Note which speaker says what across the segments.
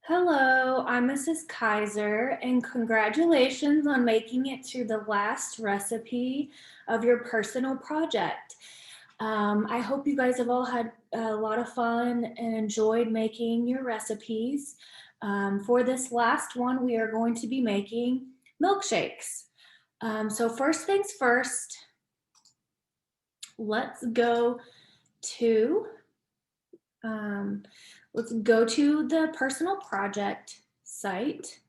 Speaker 1: Hello, I'm Mrs. Kaiser, and congratulations on making it to the last recipe of your personal project. I hope you guys have all had a lot of fun and enjoyed making your recipes. For this last one, we are going to be making milkshakes. So first things first, let's go to let's go to the personal project site.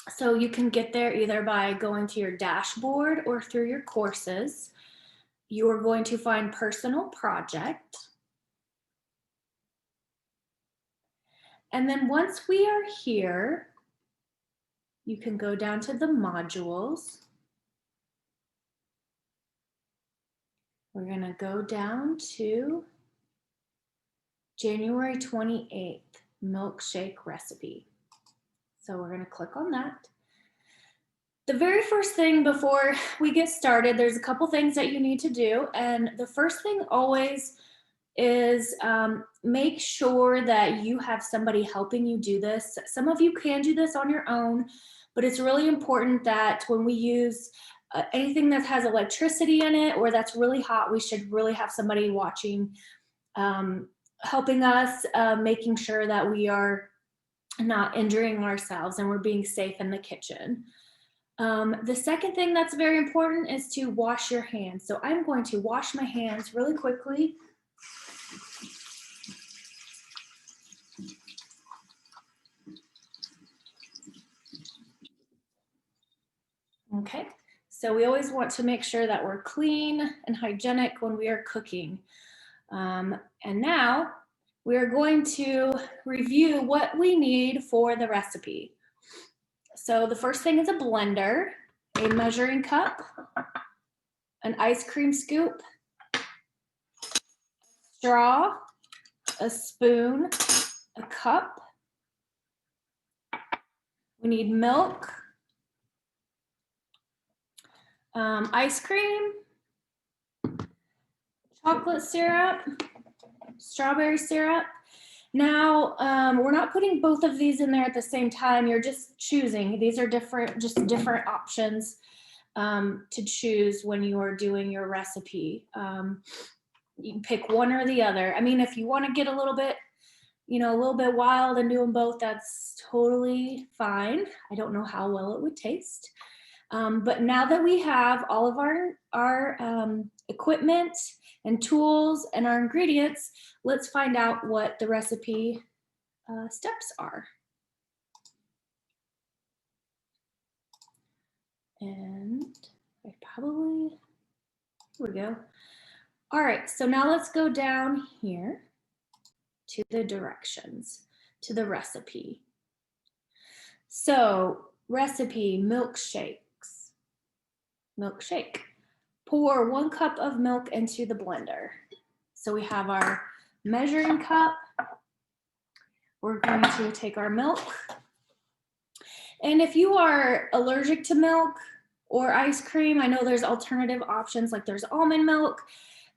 Speaker 1: So you can get there either by going to your dashboard or through your courses. You are going to find personal project. And then once we are here, you can go down to the modules. We're gonna go down to January 28th, milkshake recipe. So we're gonna click on that. The very first thing before we get started, there's a couple things that you need to do. And the first thing always is make sure that you have somebody helping you do this. Some of you can do this on your own, but it's really important that when we use anything that has electricity in it or that's really hot, we should really have somebody watching, helping us, making sure that we are not injuring ourselves and we're being safe in the kitchen. The second thing that's very important is to wash your hands. So I'm going to wash my hands really quickly. Okay, so we always want to make sure that we're clean and hygienic when we are cooking. And now we are going to review what we need for the recipe. So the first thing is a blender, a measuring cup, an ice cream scoop, straw, a spoon, a cup. We need milk, ice cream, chocolate syrup, strawberry syrup. Now, we're not putting both of these in there at the same time. You're just choosing. These are different, just different options to choose when you are doing your recipe. You can pick one or the other. I mean, if you want to get a little bit, a little bit wild and do them both, that's totally fine. I don't know how well it would taste. But now that we have all of our equipment and tools and our ingredients, let's find out what the recipe steps are. And here we go. All right, so now let's go down here to the directions, to the recipe. So recipe, milkshakes. Milkshake. Pour 1 cup of milk into the blender. So we have our measuring cup. We're going to take our milk. And if you are allergic to milk or ice cream, I know there's alternative options, like there's almond milk,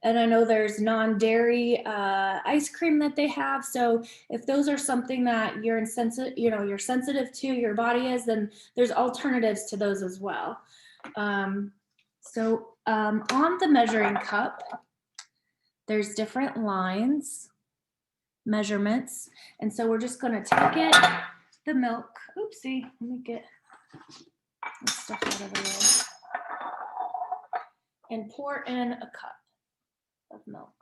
Speaker 1: and I know there's non-dairy ice cream that they have. So if those are something that you're you're sensitive to, your body is, then there's alternatives to those as well. On the measuring cup, there's different lines, measurements, and so we're just going to take the milk. Oopsie, let me get this stuff out of the way, and pour in a cup of milk.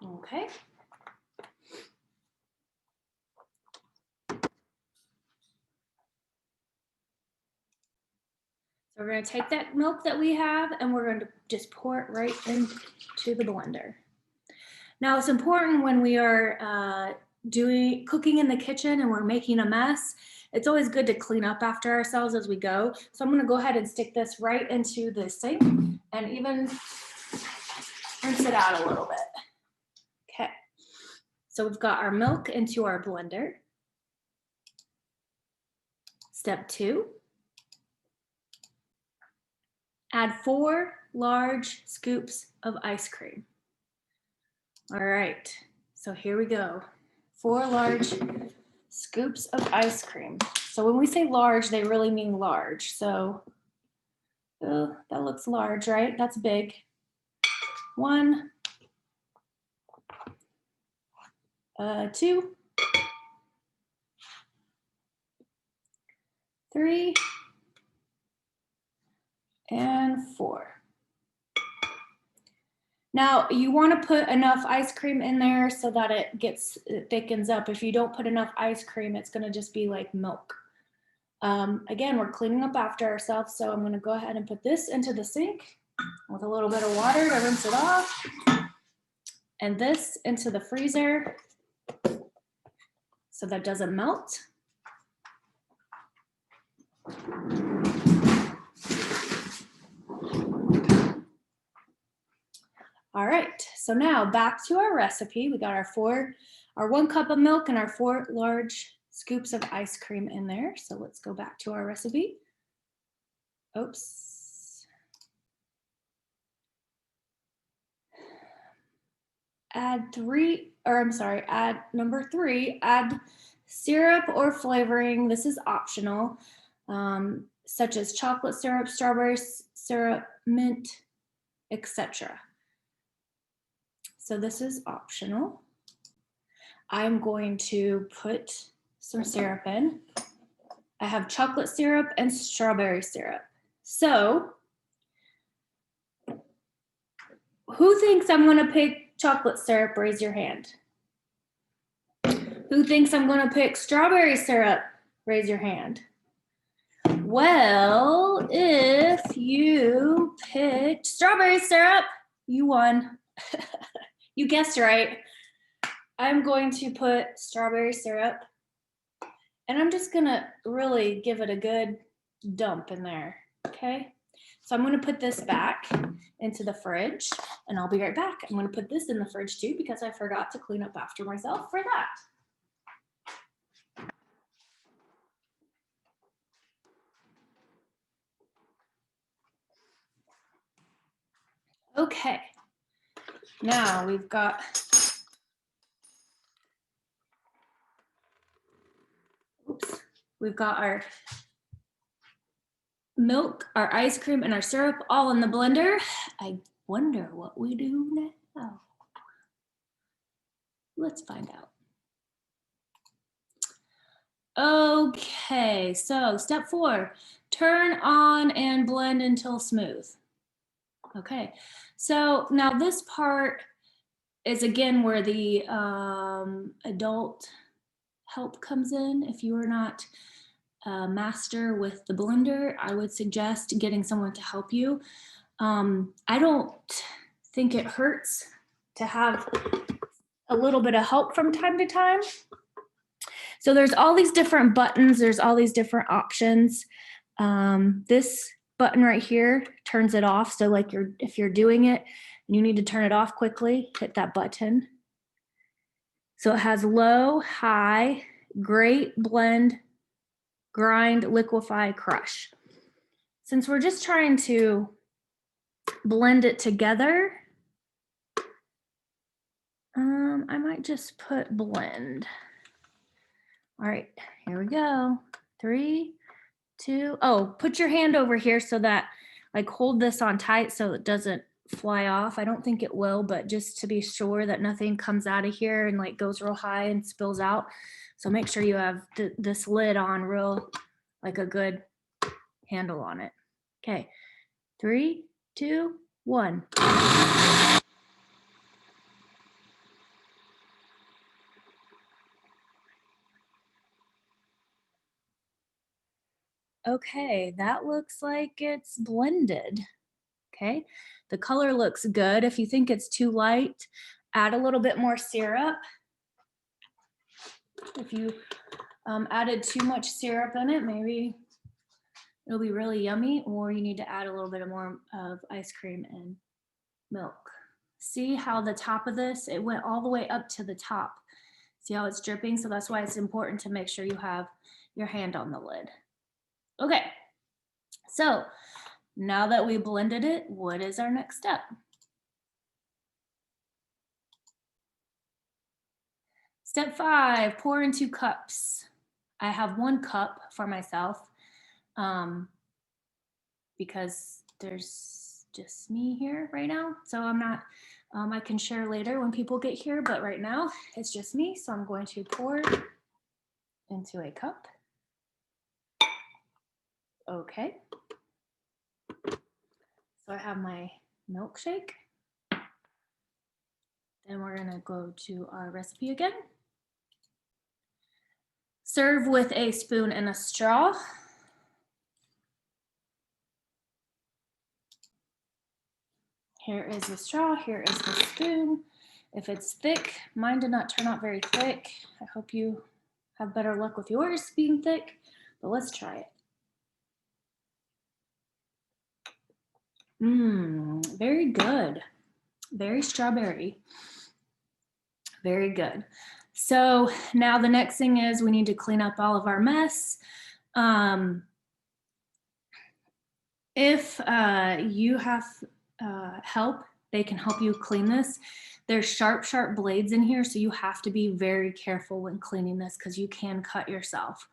Speaker 1: Okay. So we're going to take that milk that we have and we're going to just pour it right into the blender. Now it's important when we are cooking in the kitchen and we're making a mess, it's always good to clean up after ourselves as we go. So I'm going to go ahead and stick this right into the sink and even rinse it out a little bit. Okay, so we've got our milk into our blender. Step 2, Add 4 large scoops of ice cream. All right, so here we go. 4 large scoops of ice cream. So when we say large, they really mean large. So that looks large, right? That's big. 1, 2, 3, and 4. Now you want to put enough ice cream in there so that it thickens up. If you don't put enough ice cream, it's going to just be like milk. Again, we're cleaning up after ourselves, so I'm going to go ahead and put this into the sink with a little bit of water to rinse it off, and this into the freezer so that doesn't melt. All right, so now back to our recipe. We got our 1 cup of milk and our 4 large scoops of ice cream in there. So let's go back to our recipe. Oops. Add number 3, add syrup or flavoring. This is optional, such as chocolate syrup, strawberry syrup, mint, etc. So this is optional. I'm going to put some syrup in. I have chocolate syrup and strawberry syrup. So who thinks I'm going to pick chocolate syrup? Raise your hand. Who thinks I'm going to pick strawberry syrup? Raise your hand. Well, if you picked strawberry syrup, you won. You guessed right. I'm going to put strawberry syrup, and I'm just going to really give it a good dump in there, okay? So I'm going to put this back into the fridge, and I'll be right back. I'm going to put this in the fridge too because I forgot to clean up after myself for that. Okay, now we've got our milk, our ice cream, and our syrup all in the blender. I wonder what we do now. Let's find out. Okay, so step 4, turn on and blend until smooth. Okay, so now this part is again where the adult help comes in. If you are not a master with the blender, I would suggest getting someone to help you. I don't think it hurts to have a little bit of help from time to time. So there's all these different buttons, there's all these different options. This button right here turns it off. So like if you're doing it and you need to turn it off quickly, hit that button. So it has low, high, grate, blend, grind, liquefy, crush. Since we're just trying to blend it together, I might just put blend. All right, here we go. 3, 2, put your hand over here so that, like, hold this on tight so it doesn't fly off. I don't think it will, but just to be sure that nothing comes out of here and like goes real high and spills out. So make sure you have this lid on real, like a good handle on it. Okay, 3, 2, 1. Okay, that looks like it's blended. Okay, the color looks good. If you think it's too light, add a little bit more syrup. If you added too much syrup in it, maybe it'll be really yummy, or you need to add a little bit more of ice cream and milk. See how the top of this, it went all the way up to the top. See how it's dripping? So that's why it's important to make sure you have your hand on the lid. Okay, so Now that we blended it, what is our next step? Step 5, pour in 2 cups. I have 1 cup for myself because there's just me here right now. So I'm not, I can share later when people get here, but right now it's just me. So I'm going to pour into a cup. Okay. So I have my milkshake. Then we're gonna go to our recipe again. Serve with a spoon and a straw. Here is the straw, here is the spoon. If it's thick, mine did not turn out very thick. I hope you have better luck with yours being thick, but let's try it. Very good. Very strawberry. Very good. So now the next thing is we need to clean up all of our mess. If you have help, they can help you clean this. There's sharp blades in here, so you have to be very careful when cleaning this because you can cut yourself.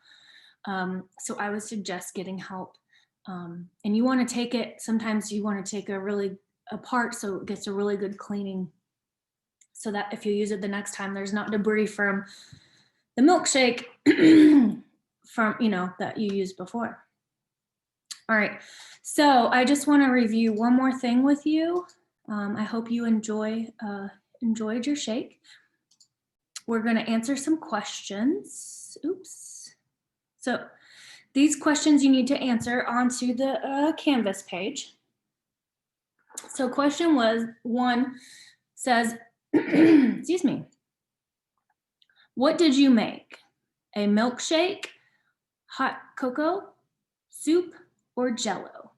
Speaker 1: So I would suggest getting help. And you want to take it, sometimes you want to take a really apart so it gets a really good cleaning so that if you use it the next time, there's not debris from the milkshake from, that you used before. All right, so I just want to review one more thing with you. I hope you enjoyed your shake. We're going to answer some questions. Oops. So these questions you need to answer onto the Canvas page. So question 1 says, excuse me, what did you make? A milkshake, hot cocoa, soup, or Jell-O?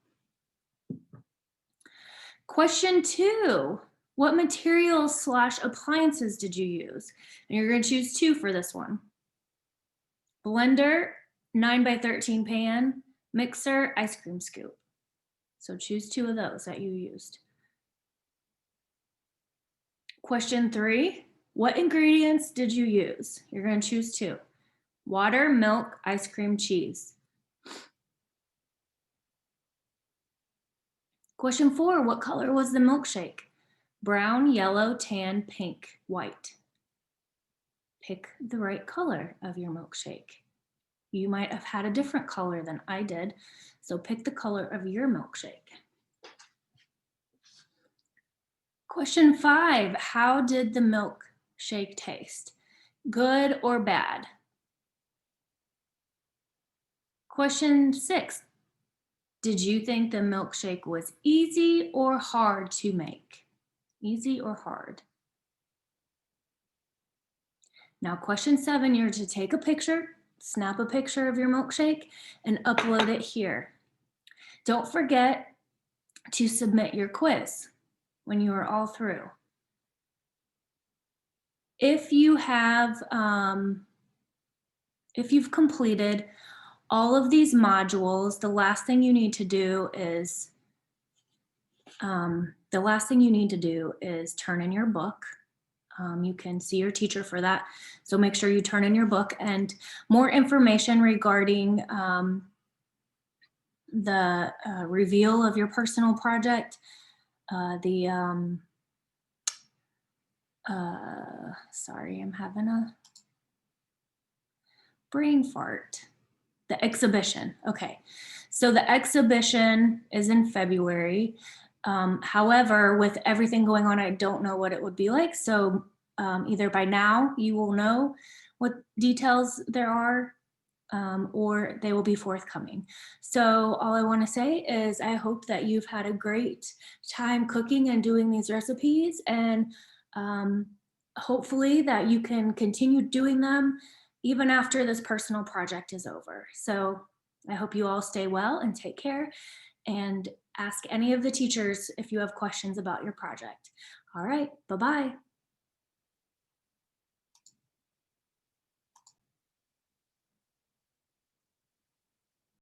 Speaker 1: Question 2, what materials / appliances did you use? And you're going to choose 2 for this one. Blender, 9x13 pan, mixer, ice cream scoop. So choose 2 of those that you used. Question 3, what ingredients did you use? You're going to choose 2. Water, milk, ice cream, cheese. Question 4, what color was the milkshake? Brown, yellow, tan, pink, white. Pick the right color of your milkshake. You might have had a different color than I did, so pick the color of your milkshake. Question 5, how did the milkshake taste? Good or bad? Question 6, did you think the milkshake was easy or hard to make? Easy or hard? Now question 7, you're to take a picture, snap a picture of your milkshake and upload it here. Don't forget to submit your quiz when you are all through. If you have, if you've completed all of these modules, the last thing you need to do is turn in your book. You can see your teacher for that. So make sure you turn in your book, and more information regarding the reveal of your personal project, sorry, I'm having a brain fart. The exhibition, okay. So the exhibition is in February. However, with everything going on, I don't know what it would be like. So either by now you will know what details there are, or they will be forthcoming. So all I want to say is I hope that you've had a great time cooking and doing these recipes, and hopefully that you can continue doing them even after this personal project is over. So I hope you all stay well and take care, and ask any of the teachers if you have questions about your project. All right, bye-bye.